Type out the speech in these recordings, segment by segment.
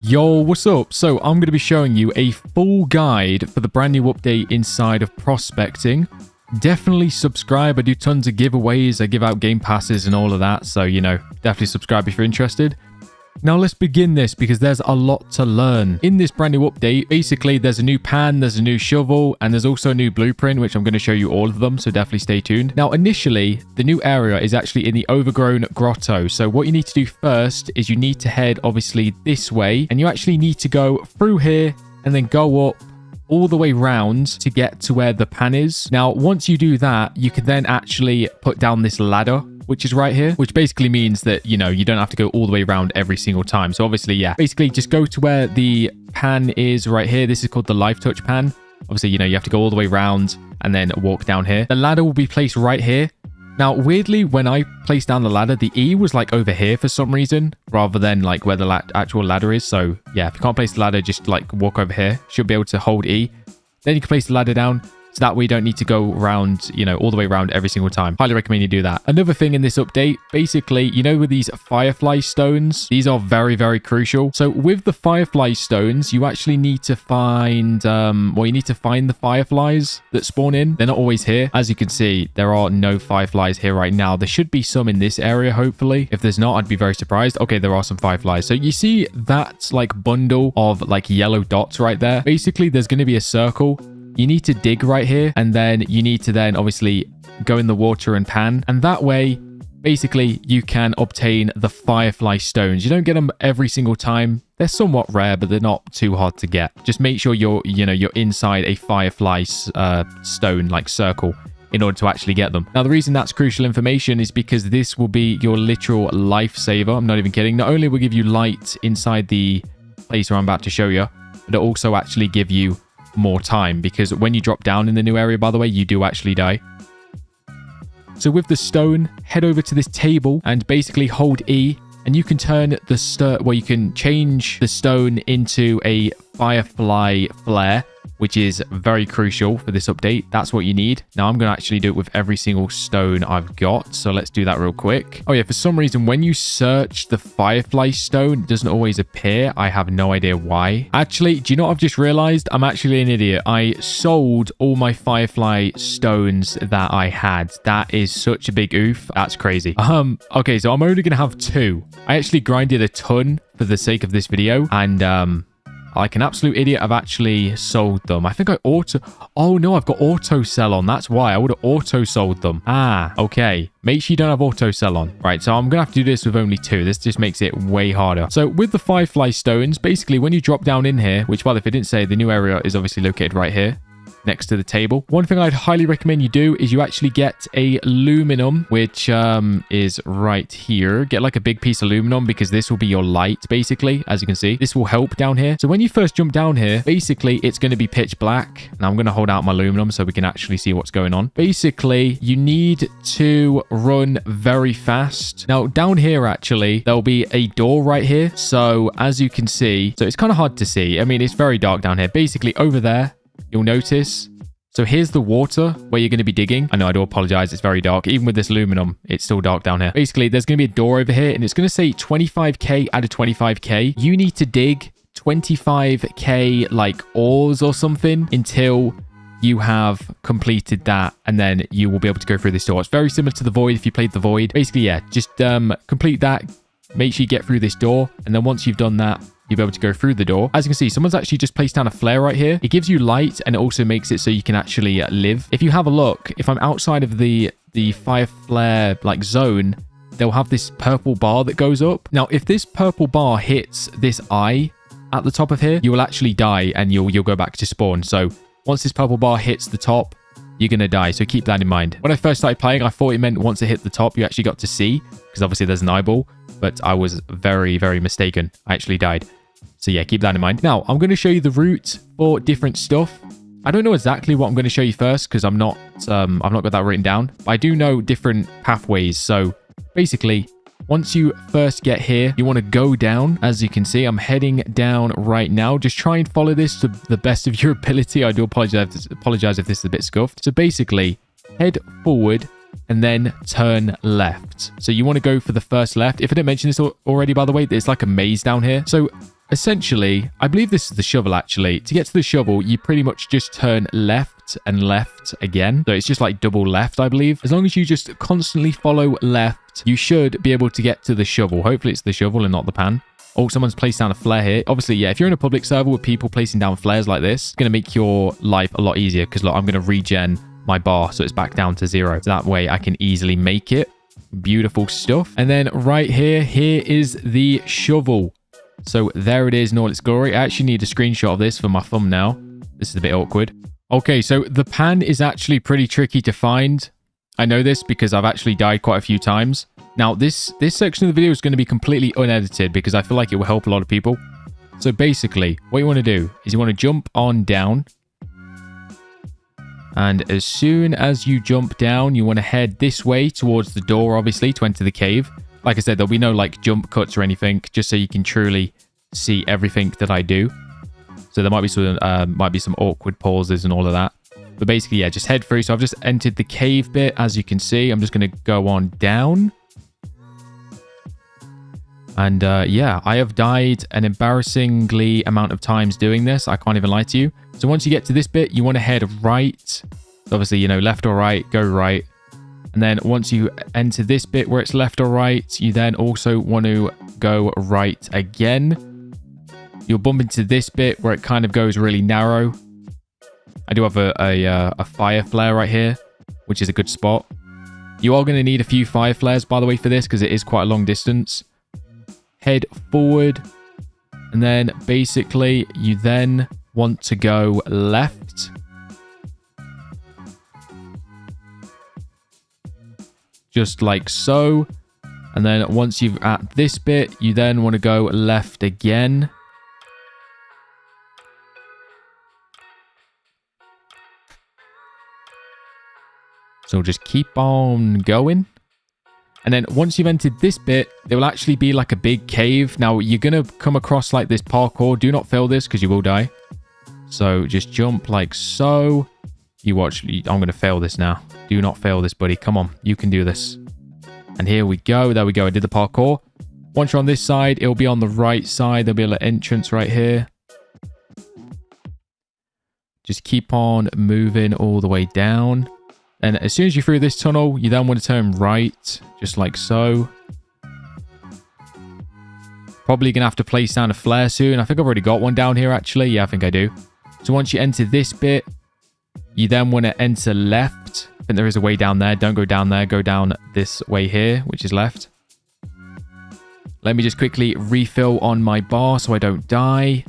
Yo, what's up? So I'm going to be showing you a full guide for the brand new update inside of prospecting. Definitely subscribe. I do tons of giveaways. I give out game passes and all of that. So, definitely subscribe if you're interested. Now let's begin this because there's a lot to learn. In this brand new update, basically there's a new pan, there's a new shovel, and there's also a new blueprint, which I'm going to show you all of them. So definitely stay tuned. Now, initially, the new area is actually in the overgrown grotto. So what you need to do first is you need to head obviously this way, and you actually need to go through here and then go up all the way round to get to where the pan is. Now, once you do that, you can then actually put down this ladder, which is right here, which basically means that, you don't have to go all the way around every single time. So obviously, yeah, basically just go to where the pan is right here. This is called the life touch pan. Obviously, you have to go all the way around and then walk down here. The ladder will be placed right here. Now, weirdly, when I placed down the ladder, the E was like over here for some reason, rather than like where the actual ladder is. So yeah, if you can't place the ladder, just like walk over here. Should be able to hold E. Then you can place the ladder down. So that way you don't need to go around, all the way around every single time. Highly recommend you do that. Another thing in this update, basically, with these firefly stones, these are very, very crucial. So with the firefly stones, you actually need to find, you need to find the fireflies that spawn in. They're not always here. As you can see, there are no fireflies here right now. There should be some in this area, hopefully. If there's not, I'd be very surprised. Okay, there are some fireflies. So you see that like bundle of like yellow dots right there. Basically, there's going to be a circle. You need to dig right here, and then you need to then obviously go in the water and pan. And that way, basically, you can obtain the firefly stones. You don't get them every single time. They're somewhat rare, but they're not too hard to get. Just make sure you're inside a firefly stone, like circle, in order to actually get them. Now, the reason that's crucial information is because this will be your literal lifesaver. I'm not even kidding. Not only will it give you light inside the place where I'm about to show you, but it'll also actually give you more time, because when you drop down in the new area, by the way, you do actually die. So with the stone, head over to this table and basically hold E, and you can turn the you can change the stone into a firefly flare, which is very crucial for this update. That's what you need. Now, I'm going to actually do it with every single stone I've got. So let's do that real quick. Oh yeah, for some reason, when you search the firefly stone, it doesn't always appear. I have no idea why. Actually, do you know what I've just realized? I'm actually an idiot. I sold all my firefly stones that I had. That is such a big oof. That's crazy. Okay, so I'm only going to have 2. I actually grinded a ton for the sake of this video, and like an absolute idiot, I've actually sold them. I think oh no, I've got auto sell on. That's why I would have auto sold them. Ah, okay. Make sure you don't have auto sell on. Right, so I'm going to have to do this with only 2. This just makes it way harder. So with the firefly stones, basically when you drop down in here, which, by the way, if I didn't say, the new area is obviously located right here next to the table. One thing I'd highly recommend you do is you actually get a aluminum, which is right here. Get like a big piece of aluminum, because this will be your light, basically. As you can see, this will help down here. So when you first jump down here, basically it's going to be pitch black. Now I'm going to hold out my aluminum so we can actually see what's going on. Basically, you need to run very fast. Now down here, actually, there'll be a door right here. So as you can see, so it's kind of hard to see. I mean, it's very dark down here. Basically over there, you'll notice, so here's the water where you're going to be digging. I know, I do apologize, it's very dark. Even with this aluminum, it's still dark down here. Basically, there's going to be a door over here, and it's going to say 25k out of 25k. You need to dig 25k like ores or something until you have completed that, and then you will be able to go through this door. It's very similar to the void if you played the void. Basically, yeah, just complete that. Make sure you get through this door, and then once you've done that, you'll be able to go through the door. As you can see, someone's actually just placed down a flare right here. It gives you light, and it also makes it so you can actually live. If you have a look, if I'm outside of the fire flare like zone, they'll have this purple bar that goes up. Now, if this purple bar hits this eye at the top of here, you will actually die, and you'll go back to spawn. So once this purple bar hits the top, you're going to die. So keep that in mind. When I first started playing, I thought it meant once it hit the top, you actually got to see, because obviously there's an eyeball, but I was very, very mistaken. I actually died. So yeah, keep that in mind. Now, I'm going to show you the route for different stuff. I don't know exactly what I'm going to show you first, because I've not got that written down. But I do know different pathways. So basically, once you first get here, you want to go down. As you can see, I'm heading down right now. Just try and follow this to the best of your ability. I do apologize if this is a bit scuffed. So basically, head forward and then turn left. So you want to go for the first left. If I didn't mention this already, by the way, there's like a maze down here. So essentially, I believe this is the shovel actually. To get to the shovel, you pretty much just turn left and left again. So it's just like double left, I believe. As long as you just constantly follow left, you should be able to get to the shovel. Hopefully it's the shovel and not the pan. Oh, someone's placed down a flare here. Obviously, yeah, if you're in a public server with people placing down flares like this, it's going to make your life a lot easier because look, I'm going to regen my bar so it's back down to 0. So that way I can easily make it. Beautiful stuff. And then right here is the shovel. So there it is in all its glory. I actually need a screenshot of this for my thumbnail. This is a bit awkward. Okay, so the pan is actually pretty tricky to find. I know this because I've actually died quite a few times. Now, this section of the video is going to be completely unedited because I feel like it will help a lot of people. So basically, what you want to do is you want to jump on down. And as soon as you jump down, you want to head this way towards the door, obviously, to enter the cave. Like I said, there'll be no like jump cuts or anything, just so you can truly see everything that I do. So there might be some awkward pauses and all of that. But basically, yeah, just head through. So I've just entered the cave bit, as you can see. I'm just going to go on down. And yeah, I have died an embarrassingly amount of times doing this. I can't even lie to you. So once you get to this bit, you want to head right. So obviously, you know, left or right, go right. And then once you enter this bit where it's left or right, you then also want to go right again. You'll bump into this bit where it kind of goes really narrow. I do have a fire flare right here, which is a good spot. You are going to need a few fire flares, by the way, for this because it is quite a long distance. Head forward. And then basically, you then want to go left. Just like so. And then once you've at this bit, you then want to go left again. So just keep on going. And then once you've entered this bit, there will actually be like a big cave. Now, you're going to come across like this parkour. Do not fail this because you will die. So just jump like so. You watch. I'm going to fail this now. Do not fail this, buddy. Come on. You can do this. And here we go. There we go. I did the parkour. Once you're on this side, it'll be on the right side. There'll be a little entrance right here. Just keep on moving all the way down. And as soon as you're through this tunnel, you then want to turn right, just like so. Probably going to have to place down a flare soon. I think I've already got one down here, actually. Yeah, I think I do. So once you enter this bit, you then want to enter left. I think there is a way down there. Don't go down there. Go down this way here, which is left. Let me just quickly refill on my bar so I don't die.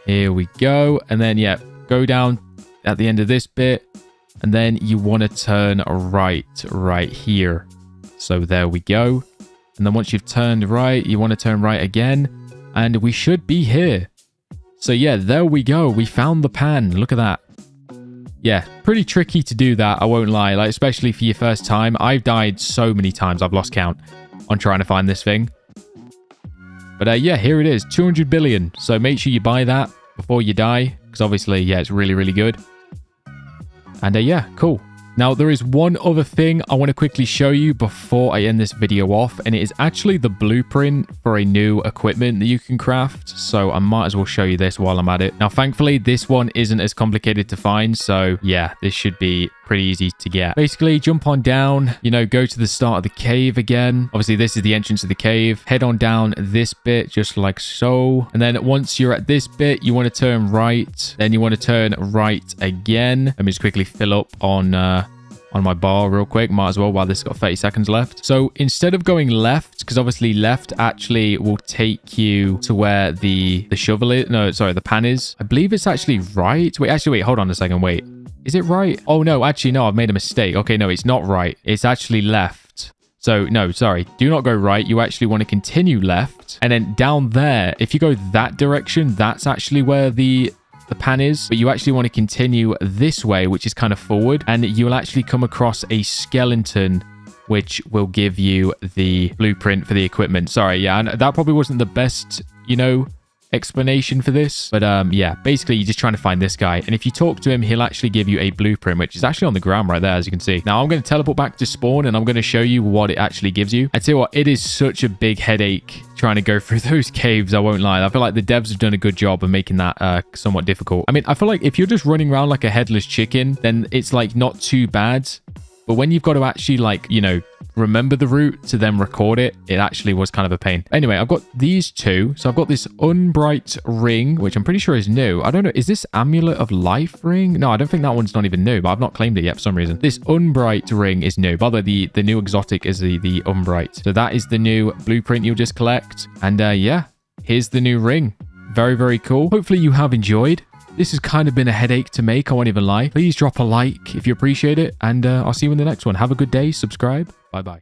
Here we go. And then, yeah, go down at the end of this bit. And then you want to turn right here. So there we go. And then once you've turned right, you want to turn right again. And we should be here. So yeah, there we go. We found the pan. Look at that. Yeah, pretty tricky to do that. I won't lie. Like, especially for your first time. I've died so many times. I've lost count on trying to find this thing. But yeah, here it is, 200 billion. So make sure you buy that before you die, because obviously, yeah, it's really, really good. And yeah, cool. Now, there is one other thing I want to quickly show you before I end this video off, and it is actually the blueprint for a new equipment that you can craft. So I might as well show you this while I'm at it. Now, thankfully, this one isn't as complicated to find. So yeah, this should be pretty easy to get. Basically, jump on down, you know, go to the start of the cave again. Obviously, this is the entrance of the cave. Head on down this bit, just like so. And then once you're at this bit, you want to turn right. Then you want to turn right again. Let me just quickly fill up on my bar real quick. Might as well while this has got 30 seconds left. So instead of going left, because obviously left actually will take you to where the shovel is. No, sorry, the pan is. I believe it's actually right. Wait, hold on a second. Wait. Is it right? Oh, no, actually, no, I've made a mistake. Okay, no, it's not right. It's actually left. So, no, sorry. Do not go right. You actually want to continue left. And then down there, if you go that direction, that's actually where the pan is. But you actually want to continue this way, which is kind of forward. And you will actually come across a skeleton, which will give you the blueprint for the equipment. Sorry, yeah, and that probably wasn't the best, you know, explanation for this. But yeah, basically you're just trying to find this guy. And if you talk to him, he'll actually give you a blueprint, which is actually on the ground right there, as you can see. Now I'm going to teleport back to spawn and I'm going to show you what it actually gives you. I tell you what, it is such a big headache trying to go through those caves. I won't lie. I feel like the devs have done a good job of making that somewhat difficult. I mean, I feel like if you're just running around like a headless chicken, then it's like not too bad. But when you've got to actually like, you know, remember the route to then record it, it actually was kind of a pain. Anyway, I've got these two. So I've got this Unbright ring, which I'm pretty sure is new. I don't know. Is this Amulet of Life ring? No, I don't think that one's not even new, but I've not claimed it yet for some reason. This Unbright ring is new. By the way, the new exotic is the Unbright. So that is the new blueprint you'll just collect. And yeah, here's the new ring. Very, very cool. Hopefully you have enjoyed. This has kind of been a headache to make, I won't even lie. Please drop a like if you appreciate it, and I'll see you in the next one. Have a good day, subscribe. Bye-bye.